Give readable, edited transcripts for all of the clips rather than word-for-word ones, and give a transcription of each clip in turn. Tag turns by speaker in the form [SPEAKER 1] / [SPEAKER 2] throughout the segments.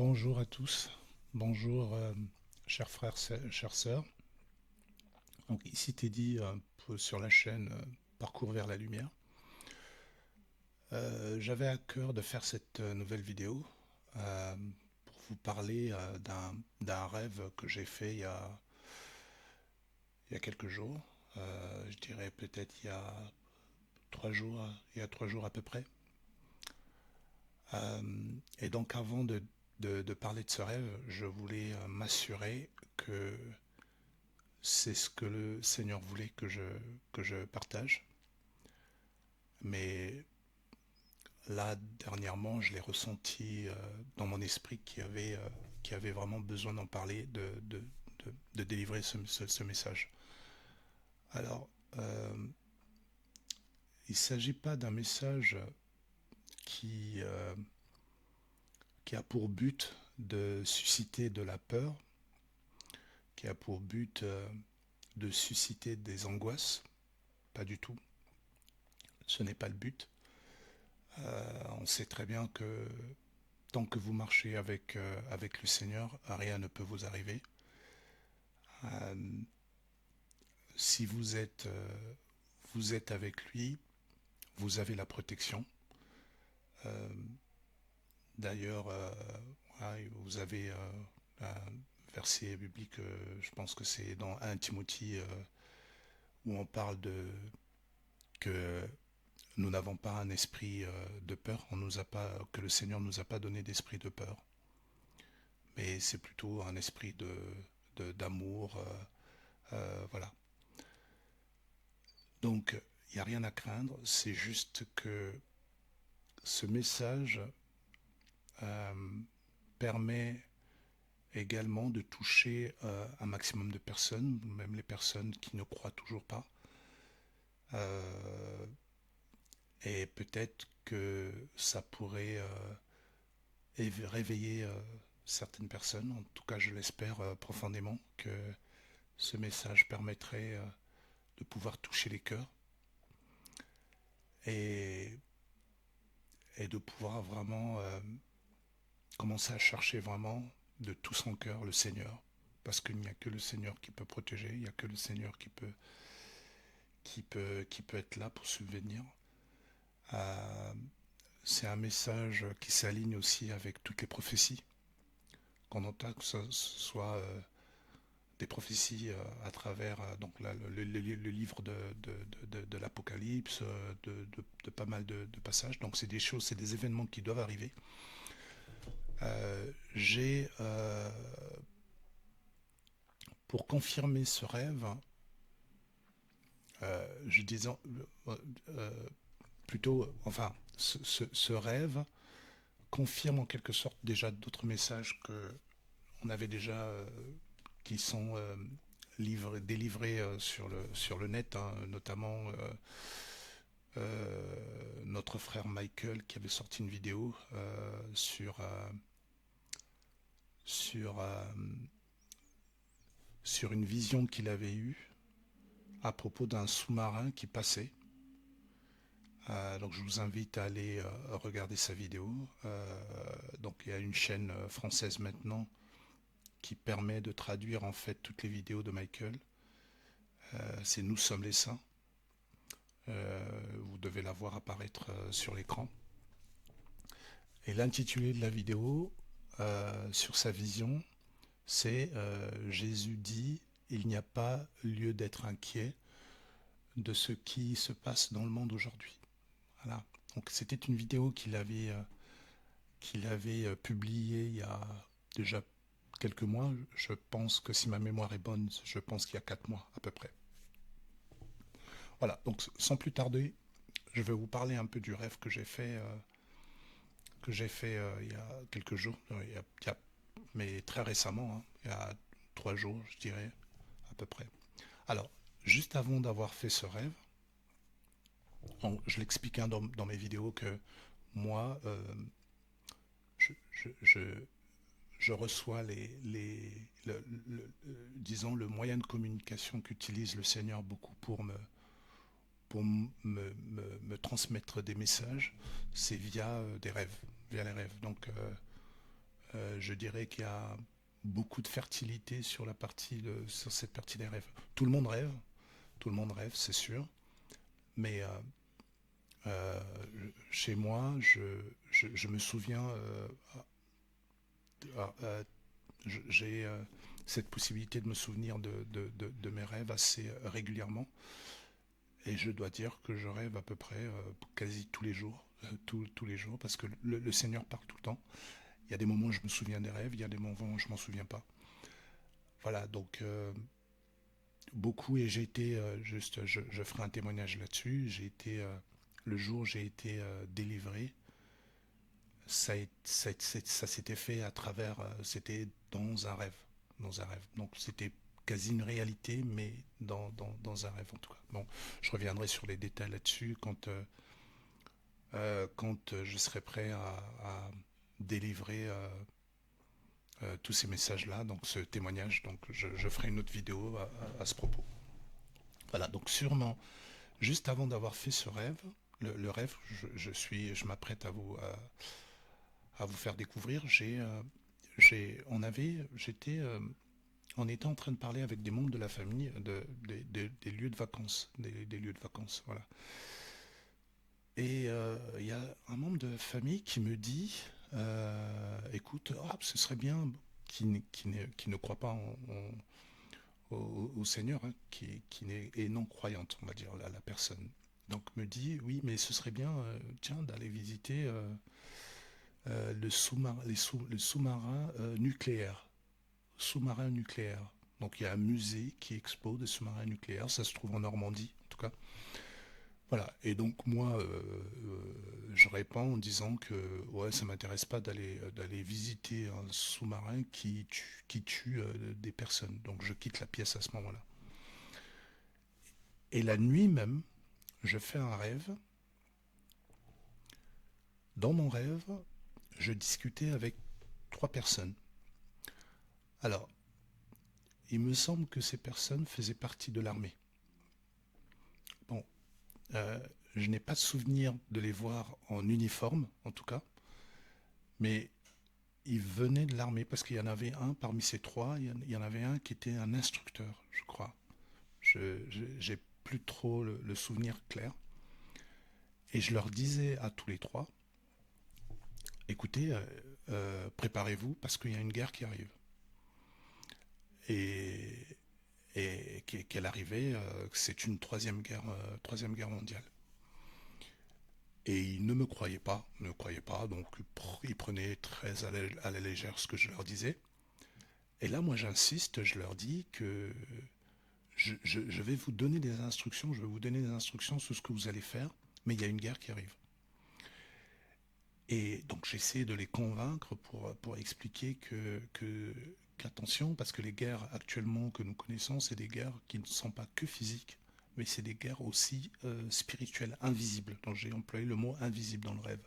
[SPEAKER 1] Bonjour à tous, bonjour chers frères, chères sœurs. Donc ici Teddy sur la chaîne Parcours vers la lumière. J'avais à cœur de faire cette nouvelle vidéo euh, pour vous parler d'un rêve que j'ai fait il y a quelques jours. Je dirais peut-être il y a 3 jours à peu près. Euh, et donc avant de parler de ce rêve, je voulais m'assurer que c'est ce que le Seigneur voulait que je partage. Mais là, dernièrement, je l'ai ressenti dans mon esprit qui avait vraiment besoin d'en parler, de délivrer ce message. Alors, il ne s'agit pas d'un message qui, euh, qui a pour but de susciter de la peur, qui a pour but de susciter des angoisses. Pas du tout. Ce n'est pas le but. On sait très bien que tant que vous marchez avec le Seigneur, rien ne peut vous arriver. Euh, si vous êtes avec lui, vous avez la protection. Euh, D'ailleurs, vous avez un verset biblique, je pense que c'est dans 1 Timothée, où on parle de que nous n'avons pas un esprit de peur, que le Seigneur ne nous a pas donné d'esprit de peur, mais c'est plutôt un esprit d'amour. Voilà. Donc, il n'y a rien à craindre, c'est juste que ce message euh, permet également de toucher un maximum de personnes, même les personnes qui ne croient toujours pas. Euh, et peut-être que ça pourrait réveiller certaines personnes. En tout cas, je l'espère profondément que ce message permettrait de pouvoir toucher les cœurs et, et de pouvoir vraiment commencer à chercher vraiment de tout son cœur le Seigneur. Parce qu'il n'y a que le Seigneur qui peut protéger, il n'y a que le Seigneur qui peut être là pour subvenir. Euh, c'est un message qui s'aligne aussi avec toutes les prophéties qu'on entend, que ce soit des prophéties à travers donc le livre de l'Apocalypse, de pas mal de passages. Donc c'est des choses, c'est des événements qui doivent arriver. J'ai, pour confirmer ce rêve, je disais euh, plutôt, enfin, ce rêve confirme en quelque sorte déjà d'autres messages que on avait déjà, qui sont délivrés sur le net, hein, notamment notre frère Michael qui avait sorti une vidéo sur, sur une vision qu'il avait eue à propos d'un sous-marin qui passait. Donc je vous invite à aller regarder sa vidéo. Donc il y a une chaîne française maintenant qui permet de traduire en fait toutes les vidéos de Michael. C'est Nous sommes les saints. Vous devez la voir apparaître sur l'écran. Et l'intitulé de la vidéo sur sa vision, c'est Jésus dit, il n'y a pas lieu d'être inquiet de ce qui se passe dans le monde aujourd'hui. Voilà. Donc c'était une vidéo qu'il avait publiée il y a déjà quelques mois. Je pense que si ma mémoire est bonne, je pense qu'il y a 4 mois à peu près. Voilà, donc sans plus tarder, je vais vous parler un peu du rêve que j'ai fait il y a quelques jours, mais très récemment, hein, il y a 3 jours, je dirais, à peu près. Alors, juste avant d'avoir fait ce rêve, je l'explique hein, dans mes vidéos que moi, je, je, je, je reçois disons, le moyen de communication qu'utilise le Seigneur beaucoup me transmettre des messages, c'est via des rêves, via les rêves. Donc, je dirais qu'il y a beaucoup de fertilité sur sur cette partie des rêves. Tout le monde rêve, tout le monde rêve, c'est sûr, mais euh, chez moi, je me souviens, j'ai cette possibilité de me souvenir de mes rêves assez régulièrement, et je dois dire que je rêve à peu près quasi tous les jours, tous les jours, parce que le Seigneur parle tout le temps. Il y a des moments où je me souviens des rêves, il y a des moments où je m'en souviens pas. Voilà, donc beaucoup, et j'ai été, je ferai un témoignage là-dessus, le jour où j'ai été délivré, ça s'était fait à travers, c'était dans un rêve. Donc c'était quasi une réalité, mais dans un rêve en tout cas. Bon, je reviendrai sur les détails là-dessus quand je serai prêt à délivrer tous ces messages-là, donc ce témoignage. Donc je ferai une autre vidéo à ce propos. Voilà, donc sûrement, juste avant d'avoir fait ce rêve, le rêve, je m'apprête à vous faire découvrir. On était en train de parler avec des membres de la famille des lieux de vacances, des lieux de vacances, voilà. Et il y a un membre de famille qui me dit, écoute, ce serait bien, qui ne croit pas au Seigneur, hein, est non croyante, on va dire, la personne. Donc me dit, oui, mais ce serait bien, tiens, d'aller visiter le sous-marin nucléaire. Sous-marin nucléaire. Donc il y a un musée qui expose des sous-marins nucléaires, ça se trouve en Normandie, en tout cas. Voilà, et donc moi, je réponds en disant que ouais, ça m'intéresse pas d'aller visiter un sous-marin qui tue des personnes. Donc je quitte la pièce à ce moment-là. Et la nuit même, je fais un rêve. Dans mon rêve, je discutais avec 3 personnes. Alors, il me semble que ces personnes faisaient partie de l'armée. Bon, euh, je n'ai pas de souvenir de les voir en uniforme, en tout cas, mais ils venaient de l'armée parce qu'il y en avait un parmi ces 3, il y en avait un qui était un instructeur, je crois. J'ai plus trop le souvenir clair. Et je leur disais à tous les 3, écoutez, préparez-vous parce qu'il y a une guerre qui arrive. Et, qu'elle arrivait, c'est une troisième guerre mondiale. Et ils ne me croyaient pas, donc ils prenaient très à la légère ce que je leur disais. Et là, moi, j'insiste, je leur dis que je vais vous donner des instructions, je vais vous donner des instructions sur ce que vous allez faire, mais il y a une guerre qui arrive. Et donc j'essaie de les convaincre pour expliquer qu'attention, parce que les guerres actuellement que nous connaissons, c'est des guerres qui ne sont pas que physiques, mais c'est des guerres aussi spirituelles, invisibles. Donc j'ai employé le mot invisible dans le rêve.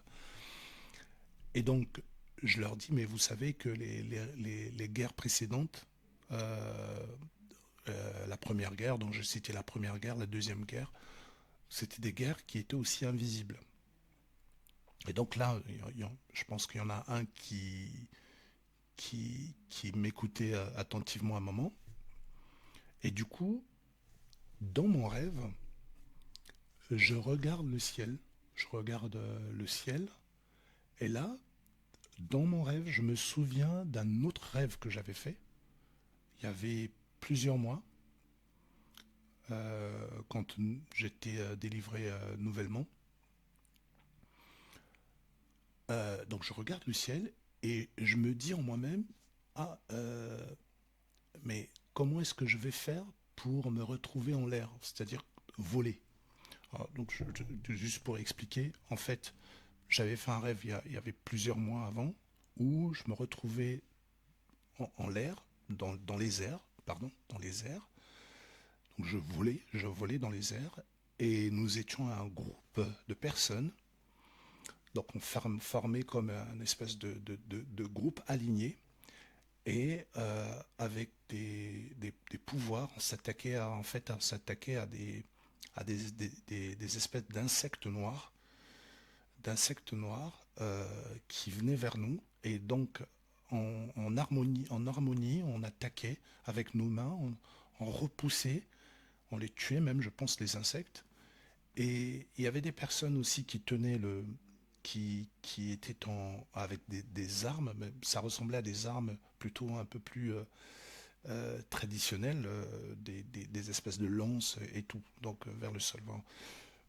[SPEAKER 1] Et donc je leur dis, mais vous savez que les guerres précédentes, la première guerre, dont j'ai cité la première guerre, la deuxième guerre, c'était des guerres qui étaient aussi invisibles. Et donc là, je pense qu'il y en a un qui m'écoutait attentivement un moment. Et du coup, dans mon rêve, je regarde le ciel. Je regarde le ciel. Et là, dans mon rêve, je me souviens d'un autre rêve que j'avais fait. Il y avait plusieurs mois, quand j'étais délivré nouvellement. Donc je regarde le ciel et je me dis en moi-même, ah, mais comment est-ce que je vais faire pour me retrouver en l'air, c'est-à-dire voler. Alors, donc juste pour expliquer, en fait, j'avais fait un rêve il y avait plusieurs mois avant où je me retrouvais en l'air, dans les airs, pardon, dans les airs. Donc je volais dans les airs et nous étions un groupe de personnes. Donc on formait comme un espèce de groupe aligné et avec des pouvoirs, on s'attaquait à des espèces d'insectes noirs qui venaient vers nous. Et donc en harmonie, on attaquait avec nos mains, on repoussait, on les tuait même, je pense, les insectes. Et il y avait des personnes aussi qui tenaient qui étaient avec des armes, mais ça ressemblait à des armes plutôt un peu plus traditionnelles, des espèces de lances et tout, donc vers le sol. Bon,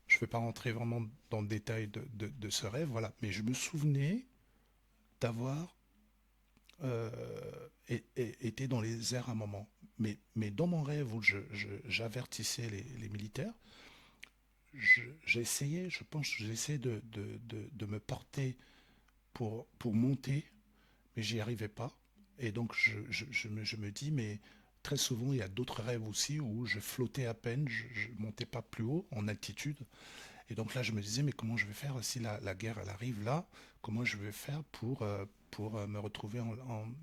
[SPEAKER 1] je ne vais pas rentrer vraiment dans le détail de ce rêve, voilà. Mais je me souvenais d'avoir euh, été dans les airs à un moment. Mais dans mon rêve où j'avertissais les militaires, j'essayais, je pense, j'essayais de me porter pour monter, mais j'y arrivais pas. Et donc je me dis, mais très souvent, il y a d'autres rêves aussi où je flottais à peine, je montais pas plus haut en altitude. Et donc là, je me disais, mais comment je vais faire si la guerre elle arrive là? Comment je vais faire pour me retrouver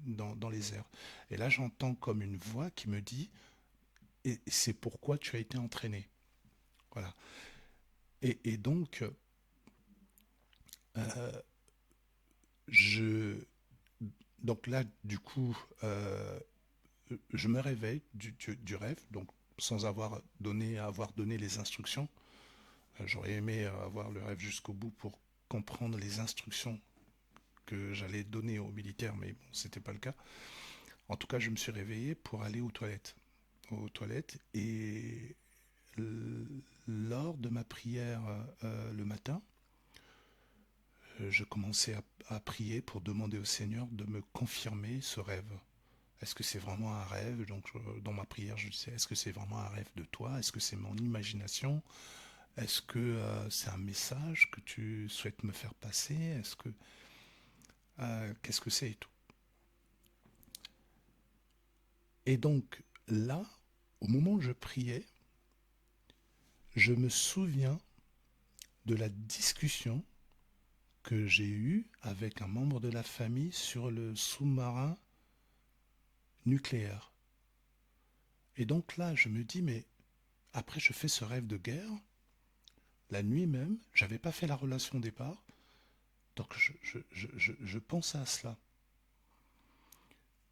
[SPEAKER 1] dans les airs? Et là, j'entends comme une voix qui me dit, et c'est pourquoi tu as été entraîné. Voilà. Et donc, euh, je, donc là, du coup, je me réveille du rêve, donc sans avoir donné les instructions. J'aurais aimé avoir le rêve jusqu'au bout pour comprendre les instructions que j'allais donner aux militaires, mais bon, c'était pas le cas. En tout cas, je me suis réveillé pour aller aux toilettes. Aux toilettes, et lors de ma prière le matin, je commençais à prier pour demander au Seigneur de me confirmer ce rêve. Est-ce que c'est vraiment un rêve? Donc, dans ma prière, je disais, est-ce que c'est vraiment un rêve de toi? Est-ce que c'est mon imagination? Est-ce que c'est un message que tu souhaites me faire passer? Qu'est-ce que c'est et tout? Et donc là, au moment où je priais, je me souviens de la discussion que j'ai eue avec un membre de la famille sur le sous-marin nucléaire. Et donc là, je me dis, mais après je fais ce rêve de guerre, la nuit même, j'avais pas fait la relation au départ, donc je pense à cela.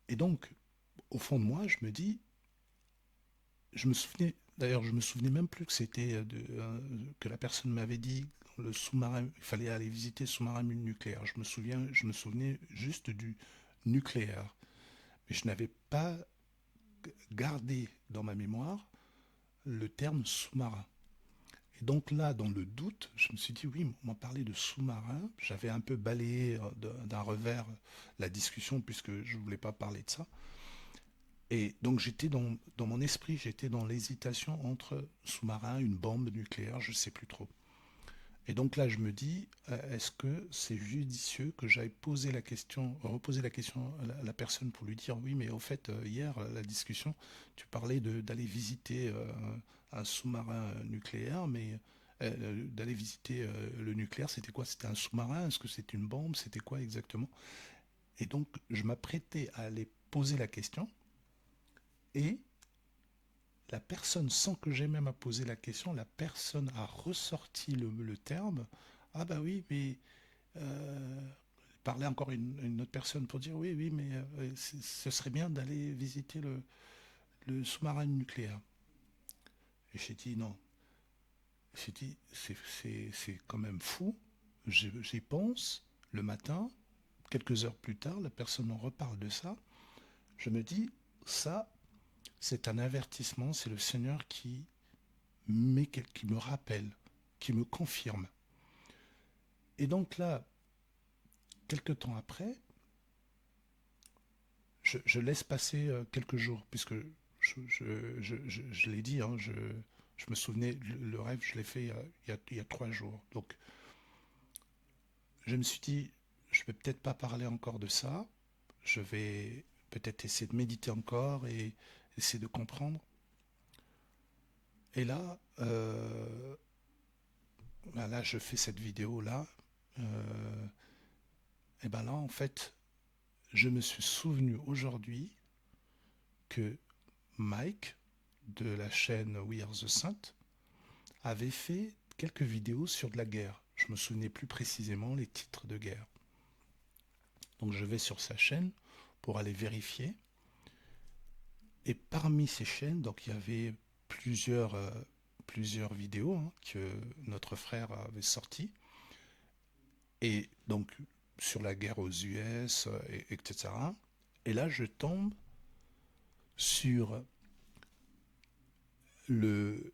[SPEAKER 1] Et donc, au fond de moi, je me dis, je me souvenais, d'ailleurs, je me souvenais même plus que que la personne m'avait dit le sous-marin, il fallait aller visiter le sous-marin nucléaire. Je me souvenais juste du nucléaire, mais je n'avais pas gardé dans ma mémoire le terme sous-marin. Et donc là, dans le doute, je me suis dit, oui, on m'a parlé de sous-marin. J'avais un peu balayé d'un revers la discussion puisque je ne voulais pas parler de ça. Et donc j'étais dans mon esprit, j'étais dans l'hésitation entre sous-marin, une bombe nucléaire, je ne sais plus trop. Et donc là, je me dis, est-ce que c'est judicieux que j'aille reposer la question à la personne pour lui dire, oui, mais au fait, hier, la discussion, tu parlais d'aller visiter un sous-marin nucléaire, mais d'aller visiter le nucléaire, c'était quoi? C'était un sous-marin? Est-ce que c'était une bombe? C'était quoi exactement? Et donc, je m'apprêtais à aller poser la question, et la personne, sans que j'aie même à poser la question, la personne a ressorti le terme. Ah bah oui, mais parler encore une autre personne pour dire oui, oui, mais ce serait bien d'aller visiter le sous-marin nucléaire. Et j'ai dit non. J'ai dit c'est quand même fou. J'y pense le matin, quelques heures plus tard, la personne en reparle de ça. Je me dis, ça, c'est un avertissement, c'est le Seigneur qui me rappelle, qui me confirme. Et donc là, quelques temps après, je laisse passer quelques jours, puisque je l'ai dit, hein, je me souvenais, le rêve, je l'ai fait il y a 3 jours. Donc, je me suis dit, je vais peut-être pas parler encore de ça, je vais peut-être essayer de méditer encore et essayer de comprendre. Et là, là, je fais cette vidéo-là, et ben là, en fait, je me suis souvenu aujourd'hui que Mike, de la chaîne We Are the Saint, avait fait quelques vidéos sur de la guerre. Je me souvenais plus précisément les titres de guerre. Donc je vais sur sa chaîne, pour aller vérifier. Et parmi ces chaînes, donc il y avait plusieurs vidéos hein, que notre frère avait sorties. Et donc sur la guerre aux US, etc. Et là, je tombe sur le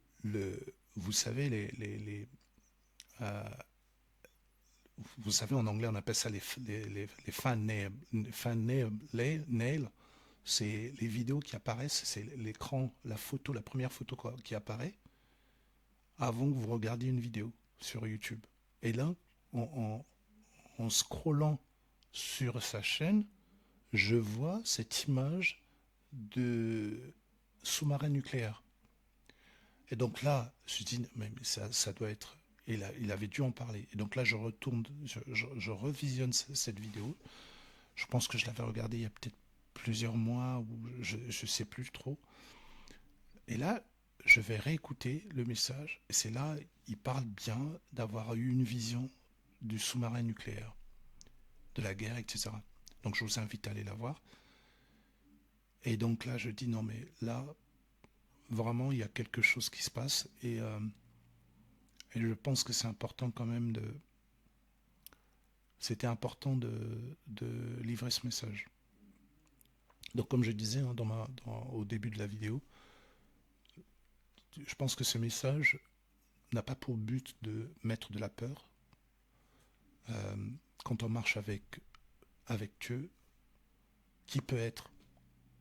[SPEAKER 1] vous savez, euh, vous savez, en anglais, on appelle ça les nails. C'est les vidéos qui apparaissent, c'est l'écran, la photo, la première photo qui apparaît avant que vous regardiez une vidéo sur YouTube. Et là, en scrollant sur sa chaîne, je vois cette image de sous-marin nucléaire. Et donc là, je me dis, mais ça doit être... Il avait dû en parler. Et donc là, je retourne, je revisionne cette vidéo. Je pense que je l'avais regardée il y a peut-être plusieurs mois, ou je ne sais plus trop. Et là, je vais réécouter le message. Et c'est là, il parle bien d'avoir eu une vision du sous-marin nucléaire, de la guerre, etc. Donc je vous invite à aller la voir. Et donc là, je dis, non mais là, vraiment, il y a quelque chose qui se passe. Et je pense que c'est important quand même de... C'était important de livrer ce message. Donc comme je disais hein, au début de la vidéo, je pense que ce message n'a pas pour but de mettre de la peur. Quand on marche avec Dieu, qui peut être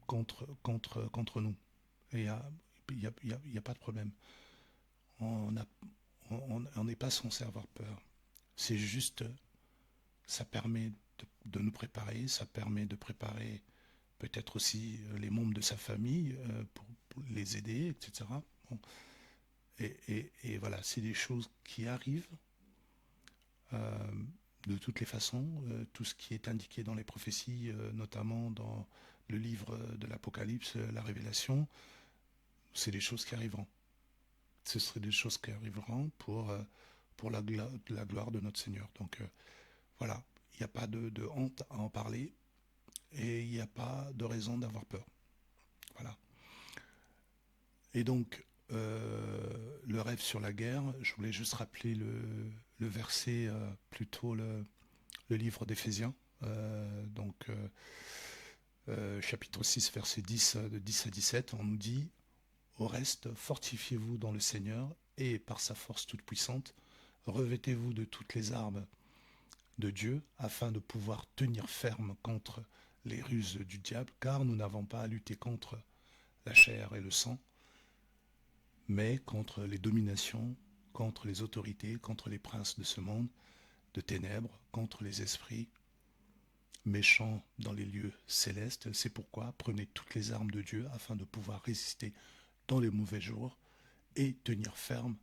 [SPEAKER 1] contre nous? Et il y a pas de problème. On n'est pas censé avoir peur. C'est juste, ça permet de nous préparer, ça permet de préparer peut-être aussi les membres de sa famille pour les aider, etc. Bon. Et voilà, c'est des choses qui arrivent euh, de toutes les façons. Tout ce qui est indiqué dans les prophéties, notamment dans le livre de l'Apocalypse, la Révélation, c'est des choses qui arriveront. Ce seraient des choses qui arriveront pour la gloire de notre Seigneur. Donc voilà, il n'y a pas de honte à en parler et il n'y a pas de raison d'avoir peur. Voilà. Et donc, le rêve sur la guerre, je voulais juste rappeler le verset, plutôt le livre d'Éphésiens, chapitre 6, verset 10, de 10 à 17, on nous dit « Au reste, fortifiez-vous dans le Seigneur et par sa force toute puissante, revêtez-vous de toutes les armes de Dieu afin de pouvoir tenir ferme contre les ruses du diable, car nous n'avons pas à lutter contre la chair et le sang, mais contre les dominations, contre les autorités, contre les princes de ce monde, de ténèbres, contre les esprits méchants dans les lieux célestes. C'est pourquoi prenez toutes les armes de Dieu afin de pouvoir résister dans les mauvais jours et tenir ferme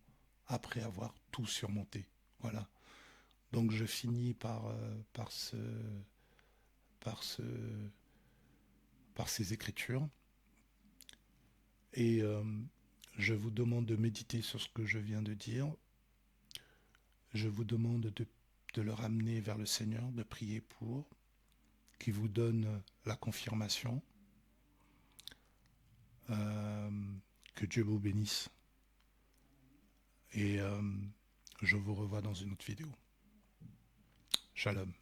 [SPEAKER 1] après avoir tout surmonté. » Voilà. Donc je finis par ces écritures et je vous demande de méditer sur ce que je viens de dire. Je vous demande de le ramener vers le Seigneur, de prier pour, qu'il vous donne la confirmation. Que Dieu vous bénisse. Et je vous revois dans une autre vidéo. Shalom.